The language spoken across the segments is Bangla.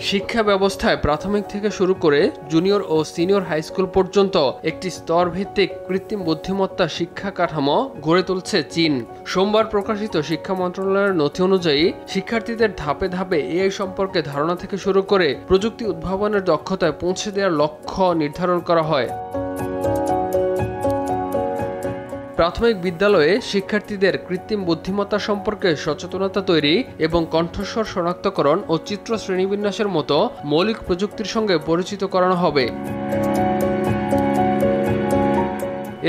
শিক্ষা ব্যবস্থায় প্রাথমিক থেকে শুরু করে জুনিয়র ও সিনিয়র হাই স্কুল পর্যন্ত একটি স্তরভিত্তিক কৃত্রিম বুদ্ধিমত্তা শিক্ষা কাঠামো গড়ে তুলছে চীন। সোমবার প্রকাশিত শিক্ষা মন্ত্রণালয়ের নথি অনুযায়ী শিক্ষার্থীদের ধাপে ধাপে এআই সম্পর্কে ধারণা থেকে শুরু করে প্রযুক্তি উদ্ভাবনের দক্ষতায় পৌঁছে দেওয়ার লক্ষ্য নির্ধারণ করা হয়। প্রাথমিক বিদ্যালয়ে শিক্ষার্থীদের কৃত্রিম বুদ্ধিমত্তা সম্পর্কে সচেতনতা তৈরি এবং কণ্ঠস্বর শনাক্তকরণ ও চিত্র শ্রেণীবিন্যাসের মতো মৌলিক প্রযুক্তির সঙ্গে পরিচিত করানো হবে।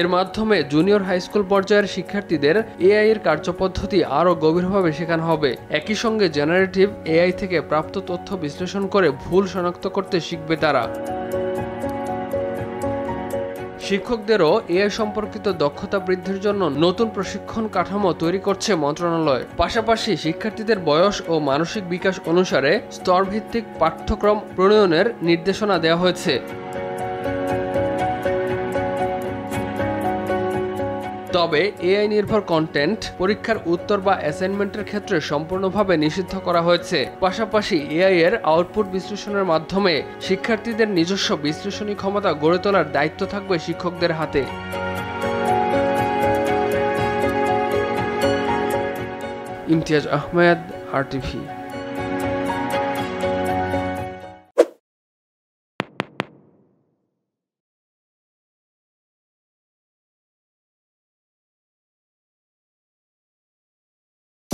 এর মাধ্যমে জুনিয়র হাই স্কুল পর্যায়ের শিক্ষার্থীদের এআই এর কার্যপদ্ধতি আরও গভীরভাবে শেখানো হবে। একই সঙ্গে জেনারেটিভ এআই থেকে প্রাপ্ত তথ্য বিশ্লেষণ করে ভুল শনাক্ত করতে শিখবে তারা। শিক্ষকদেরও এআই সম্পর্কিত দক্ষতা বৃদ্ধির জন্য নতুন প্রশিক্ষণ কাঠামো তৈরি করছে মন্ত্রণালয়। পাশাপাশি শিক্ষার্থীদের বয়স ও মানসিক বিকাশ অনুসারে স্তরভিত্তিক পাঠ্যক্রম প্রণয়নের নির্দেশনা দেওয়া হয়েছে। তবে এআই নির্ভর কন্টেন্ট পরীক্ষার উত্তর বা অ্যাসাইনমেন্টের ক্ষেত্রে সম্পূর্ণভাবে নিষিদ্ধ করা হয়েছে। পাশাপাশি এআই এর আউটপুট বিশ্লেষণের মাধ্যমে শিক্ষার্থীদের নিজস্ব বিশ্লেষণী ক্ষমতা গড়ে তোলার দায়িত্ব থাকবে শিক্ষকদের হাতে। ইমতিয়াজ আহমেদ, RTV।